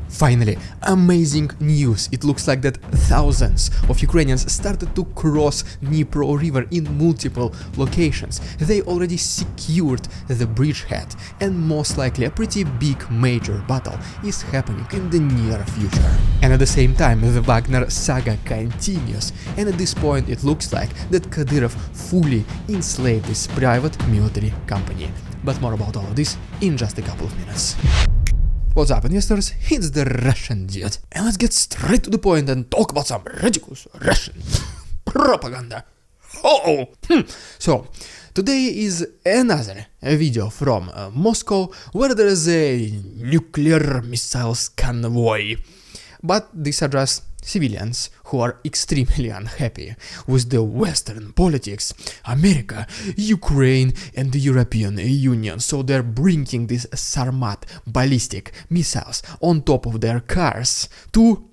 Finally, amazing news. It looks like that thousands of Ukrainians started to cross Dnipro river in multiple locations. They already secured the bridgehead, and most likely a pretty big major battle is happening in the near future. And at the same time, the Wagner saga continues, and at this point it looks like that Kadyrov fully enslaved this private military company. But more about all of this in just a couple of minutes. What's up, investors? It's the Russian dude, and let's get straight to the point and talk about some ridiculous Russian propaganda. So, today is another video from Moscow where there is a nuclear missiles convoy, but these are just civilians who are extremely unhappy with the Western politics, America, Ukraine and the European Union, so they're bringing these Sarmat ballistic missiles on top of their cars to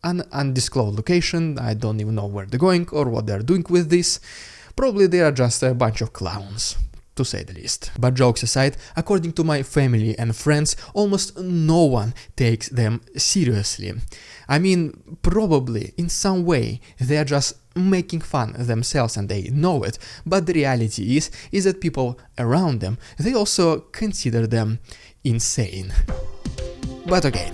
an undisclosed location. I don't even know where they're going or what they're doing with this. Probably they are just a bunch of clowns, to say the least. But jokes aside, according to my family and friends, almost no one takes them seriously. I mean, probably in some way they are just making fun themselves and they know it, but the reality is that people around them, they also consider them insane. But okay,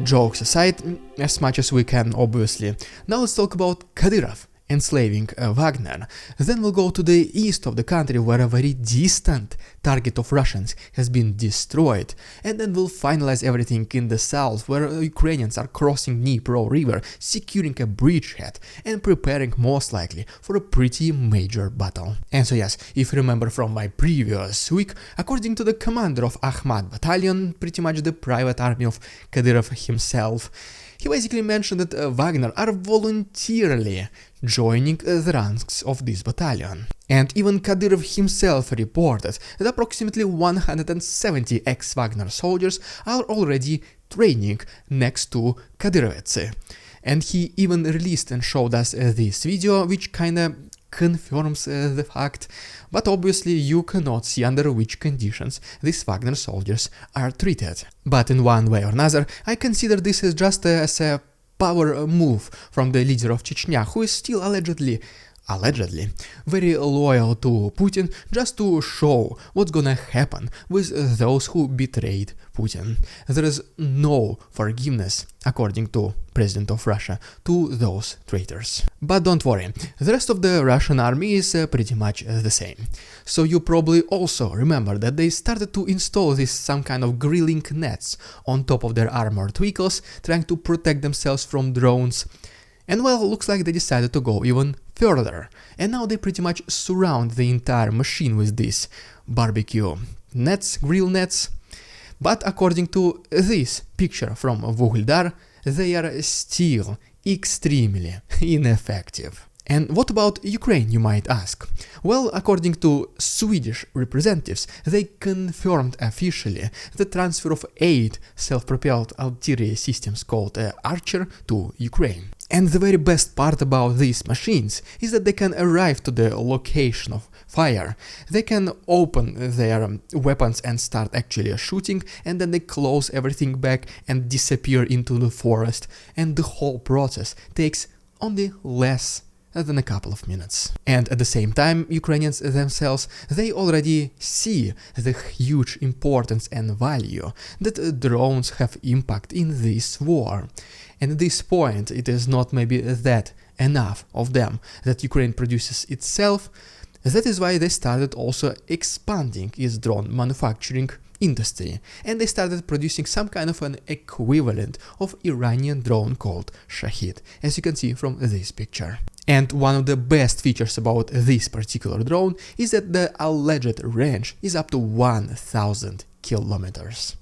jokes aside, as much as we can obviously. Now let's talk about Kadyrov enslaving Wagner. Then we'll go to the east of the country where a very distant target of Russians has been destroyed, and then we'll finalize everything in the south where Ukrainians are crossing Dnipro river, securing a bridgehead and preparing most likely for a pretty major battle. And so yes, if you remember from my previous week, according to the commander of Ahmad battalion, pretty much the private army of Kadyrov himself, he basically mentioned that Wagner are voluntarily joining the ranks of this battalion. And even Kadyrov himself reported that approximately 170 ex-Wagner soldiers are already training next to Kadyrovets. And he even released and showed us this video, which kinda confirms the fact, but obviously you cannot see under which conditions these Wagner soldiers are treated. But in one way or another, I consider this as just as a power move from the leader of Chechnya, who is still allegedly very loyal to Putin, just to show what's gonna happen with those who betrayed Putin. There is no forgiveness, according to President of Russia, to those traitors. But don't worry, the rest of the Russian army is pretty much the same. So you probably also remember that they started to install this some kind of grilling nets on top of their armored vehicles, trying to protect themselves from drones. And well, looks like they decided to go even further, and now they pretty much surround the entire machine with these barbecue nets, grill nets. But according to this picture from Vuhldar, they are still extremely ineffective. And what about Ukraine, you might ask? Well, according to Swedish representatives, they confirmed officially the transfer of 8 self-propelled artillery systems called Archer to Ukraine. And the very best part about these machines is that they can arrive to the location of fire. They can open their weapons and start actually shooting, and then they close everything back and disappear into the forest, and the whole process takes only less than a couple of minutes. And at the same time, Ukrainians themselves, they already see the huge importance and value that drones have impact in this war. And at this point, it is not maybe that enough of them that Ukraine produces itself. That is why they started also expanding its drone manufacturing industry, and they started producing some kind of an equivalent of Iranian drone called Shahid, as you can see from this picture. And one of the best features about this particular drone is that the alleged range is up to 1000 kilometers.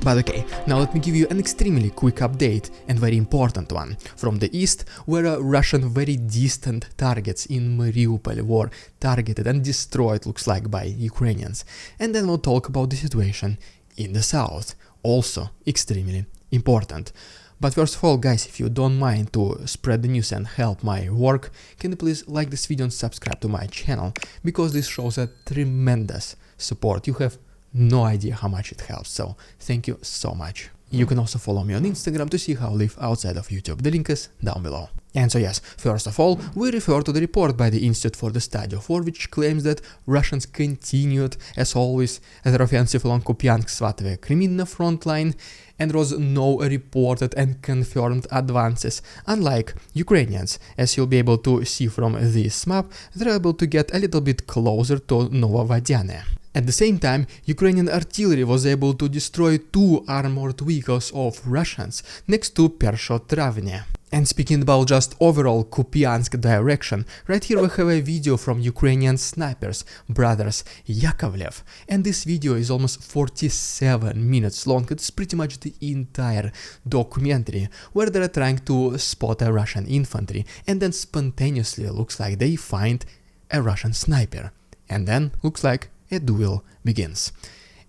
But okay, now let me give you an extremely quick update, and very important one, from the east, where Russian very distant targets in Mariupol were targeted and destroyed, looks like, by Ukrainians. And then we'll talk about the situation in the south, also extremely important. But first of all, guys, if you don't mind to spread the news and help my work, can you please like this video and subscribe to my channel, because this shows a tremendous support. You have no idea how much it helps, so thank you so much. You can also follow me on Instagram to see how I live outside of YouTube. The link is down below. And so yes, first of all, we refer to the report by the Institute for the Study of War, which claims that Russians continued, as always, their offensive along Kupiansk-Svatove-Kreminna front line, and there was no reported and confirmed advances. Unlike Ukrainians, as you'll be able to see from this map, they're able to get a little bit closer to Novovodiane. At the same time, Ukrainian artillery was able to destroy 2 armored vehicles of Russians next to Pershotravne. And speaking about just overall Kupiansk direction, right here we have a video from Ukrainian snipers, brothers Yakovlev, and this video is almost 47 minutes long. It's pretty much the entire documentary where they're trying to spot a Russian infantry, and then spontaneously looks like they find a Russian sniper, and then looks like a duel begins.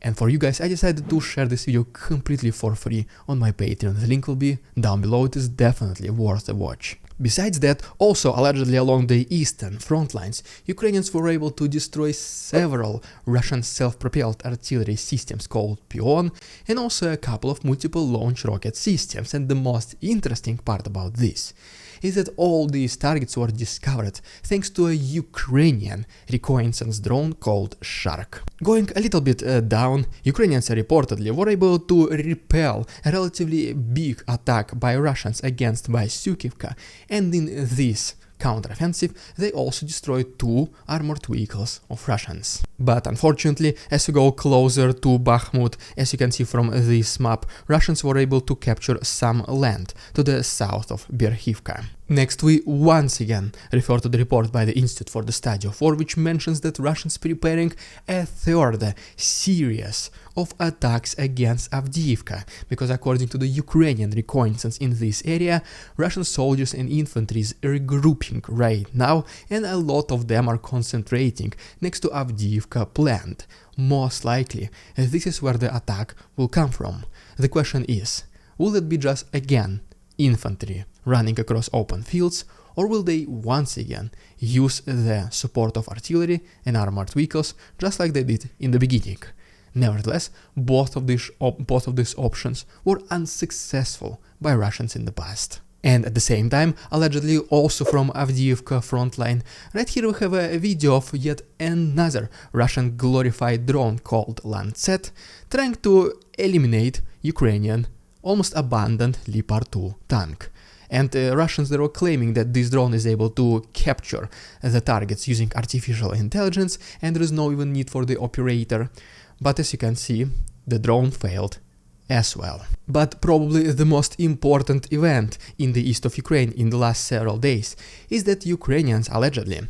And for you guys, I decided to share this video completely for free on my Patreon. The link will be down below. It is definitely worth a watch. Besides that, also allegedly along the eastern front lines, Ukrainians were able to destroy several Russian self-propelled artillery systems called Pion, and also a couple of multiple launch rocket systems. And the most interesting part about this is that all these targets were discovered thanks to a Ukrainian reconnaissance drone called Shark. Going a little bit down, Ukrainians reportedly were able to repel a relatively big attack by Russians against Vasyukivka, and in this counteroffensive they also destroyed 2 armored vehicles of Russians. But unfortunately, as you go closer to Bakhmut, as you can see from this map, Russians were able to capture some land to the south of Berhivka. Next, we once again refer to the report by the Institute for the Study of War, which mentions that Russians preparing a third series of attacks against Avdiivka, because according to the Ukrainian reconnaissance in this area, Russian soldiers and infantry is regrouping right now, and a lot of them are concentrating next to Avdiivka plant. Most likely, this is where the attack will come from. The question is, will it be just again infantry running across open fields, or will they once again use the support of artillery and armored vehicles just like they did in the beginning? Nevertheless, both of these options were unsuccessful by Russians in the past. And at the same time, allegedly also from Avdiivka frontline, right here we have a video of yet another Russian glorified drone called Lancet, trying to eliminate Ukrainian almost abandoned Leopard 2 tank. And Russians, they were claiming that this drone is able to capture the targets using artificial intelligence, and there is no even need for the operator. But as you can see, the drone failed as well. But probably the most important event in the east of Ukraine in the last several days is that Ukrainians allegedly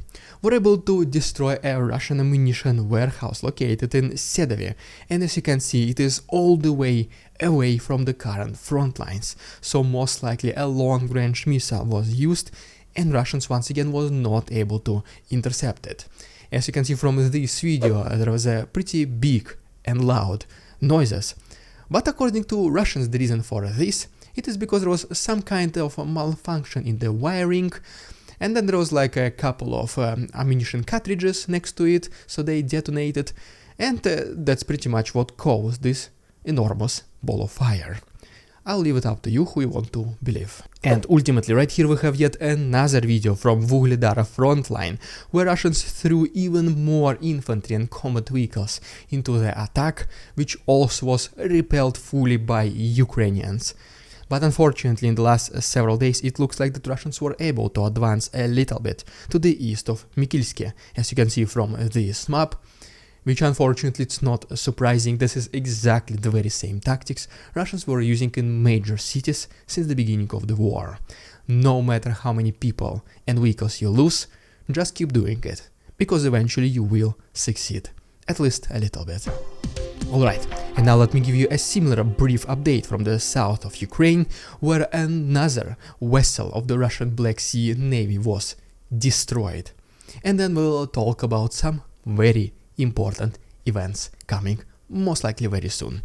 were able to destroy a Russian ammunition warehouse located in Sedovi, and as you can see, it is all the way away from the current front lines, so most likely a long-range missile was used, and Russians once again was not able to intercept it. As you can see from this video, there was a pretty big and loud noises. But according to Russians, the reason for this, it is because there was some kind of malfunction in the wiring, and then there was like a couple of ammunition cartridges next to it, so they detonated, and that's pretty much what caused this enormous ball of fire. I'll leave it up to you who you want to believe. And ultimately, right here we have yet another video from Vuhledar frontline, where Russians threw even more infantry and combat vehicles into the attack, which also was repelled fully by Ukrainians. But unfortunately, in the last several days, it looks like the Russians were able to advance a little bit to the east of Mykilske, as you can see from this map, which unfortunately it's not surprising. This is exactly the very same tactics Russians were using in major cities since the beginning of the war. No matter how many people and vehicles you lose, just keep doing it, because eventually you will succeed, at least a little bit. Alright, and now let me give you a similar brief update from the south of Ukraine, where another vessel of the Russian Black Sea Navy was destroyed. And then we'll talk about some very important events coming most likely very soon.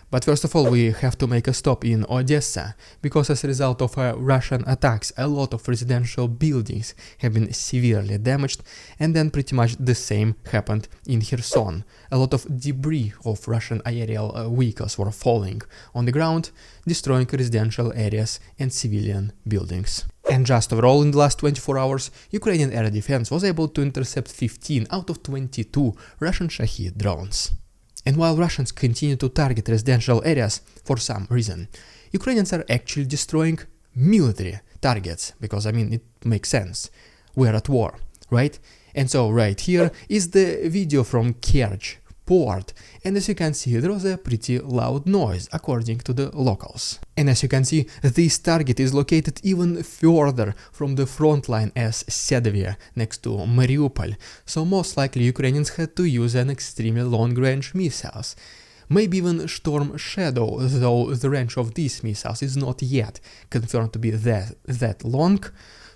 But first of all, we have to make a stop in Odessa, because as a result of Russian attacks, a lot of residential buildings have been severely damaged, and then pretty much the same happened in Kherson. A lot of debris of Russian aerial vehicles were falling on the ground, destroying residential areas and civilian buildings. And just overall, in the last 24 hours, Ukrainian air defense was able to intercept 15 out of 22 Russian Shahed drones. And while Russians continue to target residential areas for some reason, Ukrainians are actually destroying military targets, because I mean, it makes sense. We're at war, right? And so right here is the video from Kerch port, and as you can see, there was a pretty loud noise according to the locals. And as you can see, this target is located even further from the front line as Sedovia, next to Mariupol, so most likely Ukrainians had to use an extremely long-range missiles. Maybe even Storm Shadow, though the range of these missiles is not yet confirmed to be that long,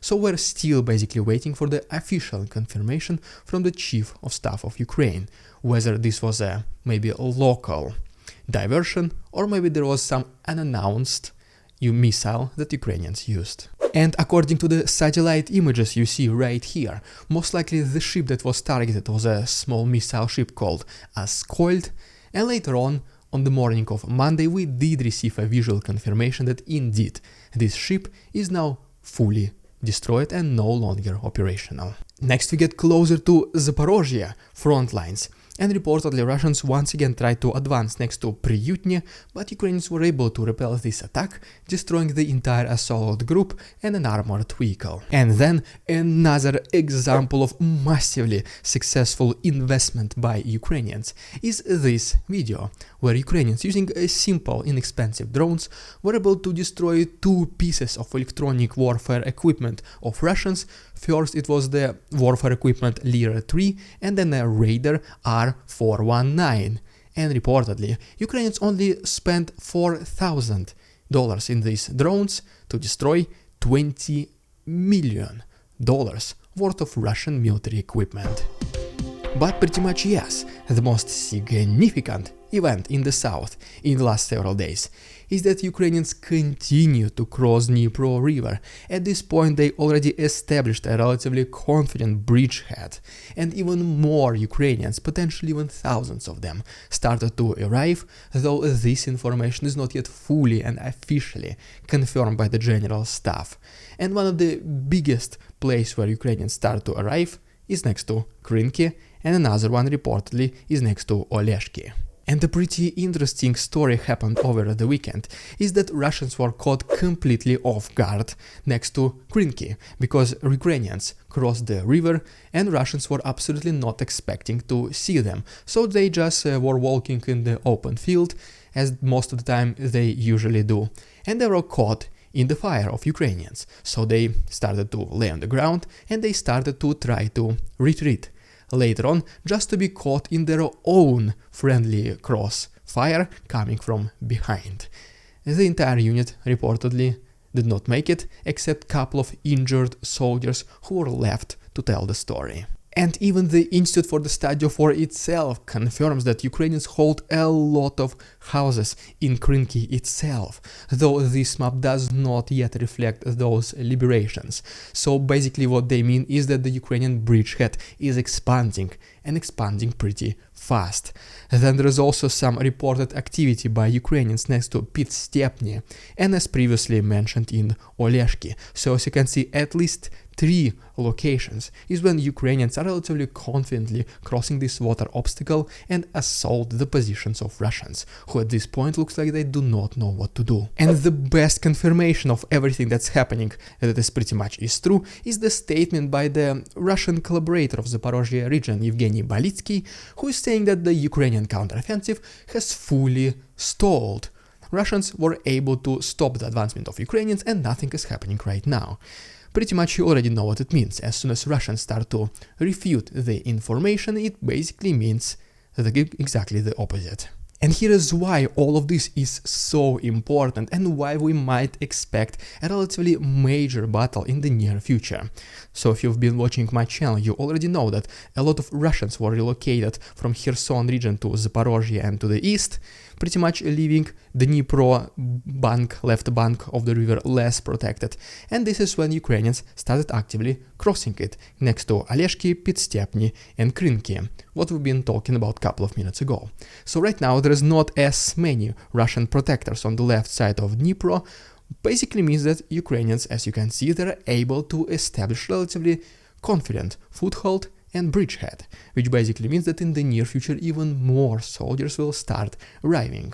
so we're still basically waiting for the official confirmation from the Chief of Staff of Ukraine, whether this was maybe a local diversion or maybe there was some unannounced missile that Ukrainians used. And according to the satellite images you see right here, most likely the ship that was targeted was a small missile ship called Askold, and later on the morning of Monday we did receive a visual confirmation that indeed this ship is now fully destroyed and no longer operational. Next we get closer to Zaporozhye front lines, and reportedly Russians once again tried to advance next to Priyutny, but Ukrainians were able to repel this attack, destroying the entire assault group and an armored vehicle. And then another example of massively successful investment by Ukrainians is this video, where Ukrainians using simple inexpensive drones were able to destroy two pieces of electronic warfare equipment of Russians. First it was the warfare equipment Lyra 3 and then a Raider R419, and reportedly Ukrainians only spent $4,000 in these drones to destroy $20 million worth of Russian military equipment. But pretty much yes, the most significant event in the south in the last several days is that Ukrainians continue to cross Dnipro river. At this point they already established a relatively confident bridgehead, and even more Ukrainians, potentially even thousands of them, started to arrive, though this information is not yet fully and officially confirmed by the general staff. And one of the biggest places where Ukrainians start to arrive is next to Krynki, and another one reportedly is next to Oleshki. And a pretty interesting story happened over the weekend is that Russians were caught completely off guard next to Krynki, because Ukrainians crossed the river and Russians were absolutely not expecting to see them, so they just were walking in the open field, as most of the time they usually do, and they were caught in the fire of Ukrainians, so they started to lay on the ground and they started to try to retreat. Later on, just to be caught in their own friendly crossfire coming from behind. The entire unit reportedly did not make it, except a couple of injured soldiers who were left to tell the story. And even the Institute for the Study of War itself confirms that Ukrainians hold a lot of houses in Krynki itself, though this map does not yet reflect those liberations. So basically what they mean is that the Ukrainian bridgehead is expanding, and expanding pretty fast. Then there is also some reported activity by Ukrainians next to Pitstepny, and as previously mentioned in Oleshki. So as you can see, at least 3 locations is when Ukrainians are relatively confidently crossing this water obstacle and assault the positions of Russians, who at this point looks like they do not know what to do. And the best confirmation of everything that's happening, that is pretty much is true, is the statement by the Russian collaborator of the Zaporozhye region, Evgeny Balitsky, who is saying that the Ukrainian counteroffensive has fully stalled. Russians were able to stop the advancement of Ukrainians and nothing is happening right now. Pretty much you already know what it means. As soon as Russians start to refute the information, it basically means exactly the opposite. And here is why all of this is so important and why we might expect a relatively major battle in the near future. So if you've been watching my channel, you already know that a lot of Russians were relocated from Kherson region to Zaporozhye and to the east. pretty much leaving Dnipro left bank of the river less protected, and this is when Ukrainians started actively crossing it next to Oleshki, Pitstepny and Krynki, what we've been talking about a couple of minutes ago. So right now there is not as many Russian protectors on the left side of Dnipro. Basically means that Ukrainians, as you can see, they're able to establish relatively confident foothold and bridgehead, which basically means that in the near future even more soldiers will start arriving.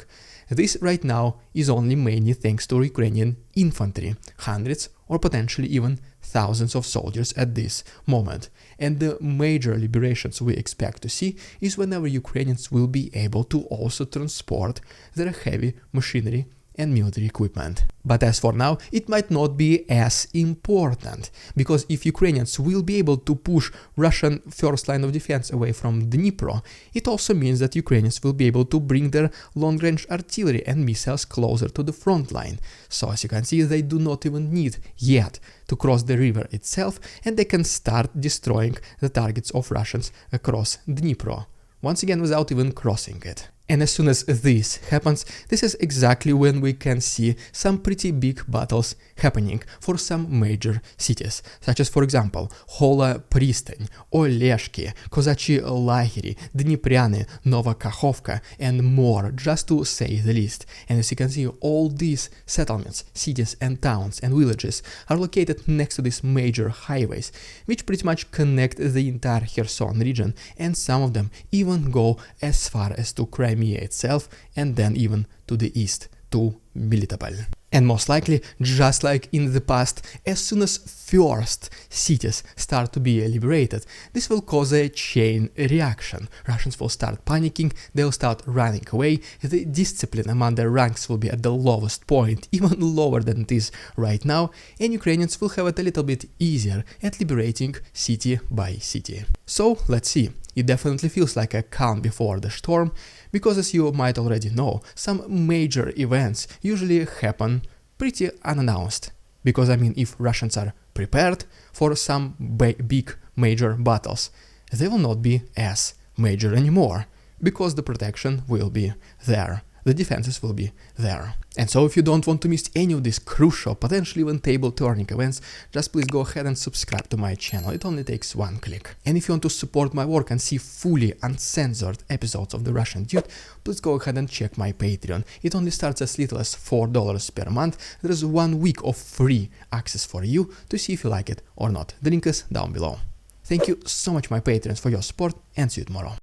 This right now is only mainly thanks to Ukrainian infantry, hundreds or potentially even thousands of soldiers at this moment. And the major liberations we expect to see is whenever Ukrainians will be able to also transport their heavy machinery and military equipment. But as for now, it might not be as important, because if Ukrainians will be able to push Russian first line of defense away from Dnipro, it also means that Ukrainians will be able to bring their long-range artillery and missiles closer to the front line. So as you can see, they do not even need yet to cross the river itself, and they can start destroying the targets of Russians across Dnipro, once again without even crossing it. And as soon as this happens, this is exactly when we can see some pretty big battles happening for some major cities, such as, for example, Hola Pristan, Oleshki, Kozachyi Lageri, Dnipriany, Nova Kakhovka, and more, just to say the least. And as you can see, all these settlements, cities and towns and villages are located next to these major highways, which pretty much connect the entire Kherson region, and some of them even go as far as to Crimea itself, and then even to the east to Melitopol. And most likely, just like in the past, as soon as first cities start to be liberated, this will cause a chain reaction. Russians will start panicking, they'll start running away, the discipline among their ranks will be at the lowest point, even lower than it is right now, and Ukrainians will have it a little bit easier at liberating city by city. So let's see. It definitely feels like a calm before the storm, because as you might already know, some major events usually happen pretty unannounced. Because if Russians are prepared for some big major battles, they will not be as major anymore, because the protection will be there. The defenses will be there. And so if you don't want to miss any of these crucial, potentially even table-turning events, just please go ahead and subscribe to my channel. It only takes one click. And if you want to support my work and see fully uncensored episodes of The Russian Dude, please go ahead and check my Patreon. It only starts as little as $4 per month. There is 1 week of free access for you to see if you like it or not. The link is down below. Thank you so much, my patrons, for your support, and see you tomorrow.